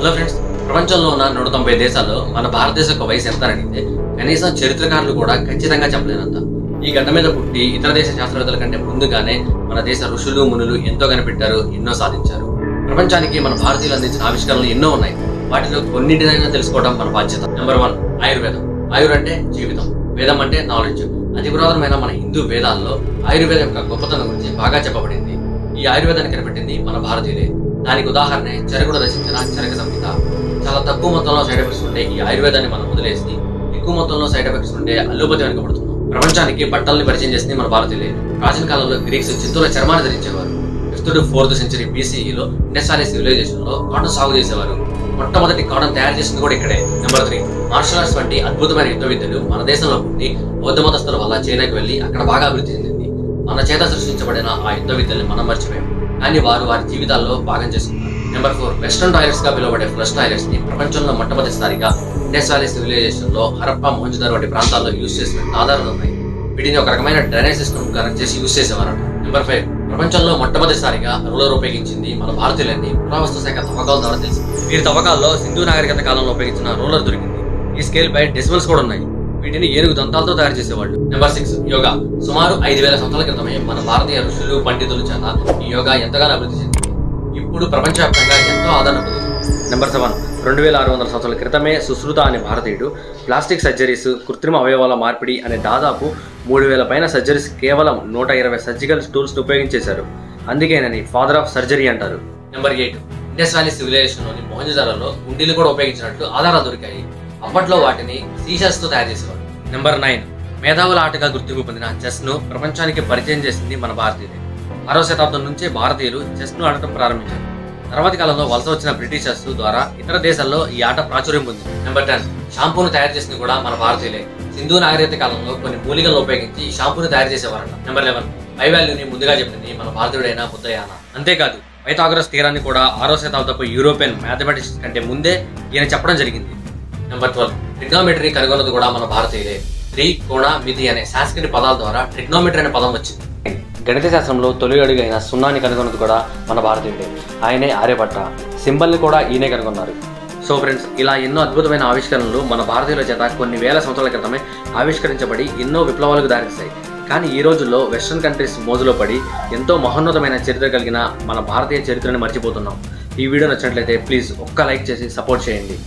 Hello friends, ప్రపంచంలో ఉన్న 190 దేశాల్లో మన భారతదేశం యొక్క వయసు ఎంత అడిగితే కనీసం చరిత్రకారులు కూడా ఖచ్చితంగా చెప్పలేనంత. ఈ గడ్డ మీద పుట్టి ఇతర దేశ శాస్త్రవేత్తల కంటే ముందుగానే మన దేశ ఋషులు మునులు ఎంతో కనిపెట్టారు, ఎన్నో సాధించారు. ప్రపంచానికి మన భారతీయులు అందించిన ఆవిష్కరణలు ఎన్నో ఉన్నాయి. వాటిలో కొన్నింటినైనా తెలుసుకోవడం మన బాధ్యత. నెంబర్ 1, ఆయుర్వేదం. ఆయుర్ అంటే జీవితం, వేదం అంటే నాలెడ్జ్. అతి పురాతనమైన మన హిందూ వేదాల్లో ఆయుర్వేదం యొక్క గొప్పతనం గురించి బాగా చెప్పబడింది. ఈ ఆయుర్వేదాన్ని కనిపెట్టింది మన భారతీయులే. దానికి ఉదాహరణ చరకుడు రచించిన చరక సంహిత. చాలా తక్కువ మొత్తంలో సైడ్ ఎఫెక్ట్స్ ఉండే ఈ ఆయుర్వేదాన్ని మనం వదిలేసి ఎక్కువ మొత్తంలో సైడ్ ఎఫెక్ట్స్ ఉండే అల్లోపతి వెనుకబడుతున్నాం. ప్రపంచానికి బట్టల్ని పరిచయం చేసింది మన భారతీయులే. ప్రాచీన కాలంలో గ్రీక్స్ జంతువుల చర్మాన్ని ధరించేవారు. 5th to 4th century BCEలో ఇండస్ వ్యాలీ సివిలైజేషన్ లో కాటన్ సాగు చేసేవారు. మొట్టమొదటి కాటన్ తయారు చేసింది కూడా ఇక్కడే. నెంబర్ 3, మార్షల్ ఆర్ట్స్ వంటి అద్భుతమైన యుద్ధ విద్యలు మన దేశంలో పుట్టి బౌద్ధ మతస్థుల వల్ల చైనాకి వెళ్లి అక్కడ బాగా అభివృద్ధి చెందింది. మన చేత సృష్టించబడిన ఆ యుద్ధ విద్యల్ని మనం మర్చిపోయాం, కానీ వారు వారి జీవితాల్లో భాగం చేసుకున్నారు. నెంబర్ 4, వెస్టర్న్ టాయిలెట్స్ గా పిలువబడే ఫ్లష్ టాయిలెట్స్ ని ప్రపంచంలో మొట్టమొదటిసారిగా ఇండస్ వ్యాలీ సివిలైజేషన్ లో హరప్పా, మొహంజదారో వంటి ప్రాంతాల్లో యూజ్ చేసిన ఆధారాలు ఉన్నాయి. వీటిని ఒక రకమైన డ్రైనేజ్ సిస్టమ్ కనెక్ట్ చేసి యూజ్ చేసేవారట. నెంబర్ 5, ప్రపంచంలో మొట్టమొదటిసారిగా రోలర్ ఉపయోగించింది మన భారతీయులని పురావస్తు శాఖ తవ్వకాల ద్వారా తెలిసింది. వీరి తవ్వకాల్లో సింధు నాగరికత కాలంలో ఉపయోగించిన రోలర్ దొరికింది. ఈ స్కేల్ పై డెసిమల్స్ కూడా ఉన్నాయి. వీటిని ఏనుగు దంతాలతో తయారు చేసేవాళ్ళు. నెంబర్ 6, యోగా. సుమారు 5000 సంవత్సరాల క్రితమే మన భారతీయ ఋషులు, పండితుల చేత ఈ యోగా ఎంతగానో అభివృద్ధి చెందింది. ఇప్పుడు ప్రపంచవ్యాప్తంగా ఎంతో ఆదరణ పొందుతుంది. నెంబర్ 7, 2600 సంవత్సరాల క్రితమే సుశ్రుత అనే భారతీయుడు ప్లాస్టిక్ సర్జరీస్, కృత్రిమ అవయవాల మార్పిడి అనే దాదాపు 3000 పైన సర్జరీస్ కేవలం 120 సర్జికల్ టూల్స్ ఉపయోగించేశారు. అందుకేనని ఫాదర్ ఆఫ్ సర్జరీ అంటారు. నెంబర్ 8, ఇండస్ వ్యాలీ సివిలైజేషన్ లోని మొహంజదారోలో కుండీలు కూడా ఉపయోగించినట్లు ఆధారాలు దొరికాయి. అప్పట్లో వాటిని సీషల్స్ తో తయారు చేసేవారు. నెంబర్ 9, మేధావుల ఆటగా గుర్తింపు పొందిన చెస్ ను ప్రపంచానికి పరిచయం చేసింది మన భారతీయులే. 6వ శతాబ్దం నుంచే భారతీయులు చెస్ ను ఆడటం ప్రారంభించారు. తర్వాతి కాలంలో వలస వచ్చిన బ్రిటిషర్స్ ద్వారా ఇతర దేశాల్లో ఈ ఆట ప్రాచుర్యం పొందింది. నెంబర్ 10, షాంపూను తయారు చేసింది కూడా మన భారతీయులే. సింధు నాగరికత కాలంలో కొన్ని మూలికలను ఉపయోగించి ఈ షాంపూను తయారు చేసేవారట. నెంబర్ 11, పై వాల్యూని ముందుగా చెప్పింది మన భారతీయుడైన బుద్ధయాన. అంతేకాదు పైథాగరస్ థియరాన్ని కూడా 6వ శతాబ్దపు యూరోపియన్ మ్యాథమెటిక్స్ కంటే ముందే ఈయన చెప్పడం జరిగింది. నెంబర్ 12, ట్రిగ్నోమెట్రీ కనుగొన్నది కూడా మన భారతీయులే. త్రి, కోణ, మితి అనే సాంస్క్రిట్ పదాల ద్వారా ట్రిగ్నోమెట్రీ అనే పదం వచ్చింది. గణిత శాస్త్రంలో తొలి అడుగైన సున్నాని కనుగొన్నది కూడా మన భారతీయుడే. ఆయనే ఆర్యభట్ట. సింబల్ని కూడా ఈయనే కనుగొన్నారు. సో ఫ్రెండ్స్, ఇలా ఎన్నో అద్భుతమైన ఆవిష్కరణలు మన భారతీయుల చేత కొన్ని వేల సంవత్సరాల క్రితమే ఆవిష్కరించబడి ఎన్నో విప్లవాలకు దారిస్తాయి. కానీ ఈ రోజుల్లో వెస్ట్రన్ కంట్రీస్ మోజులో పడి ఎంతో మహోన్నతమైన చరిత్ర కలిగిన మన భారతీయ చరిత్రను మర్చిపోతున్నాం. ఈ వీడియో నచ్చినట్లయితే ప్లీజ్ ఒక్క లైక్ చేసి సపోర్ట్ చేయండి.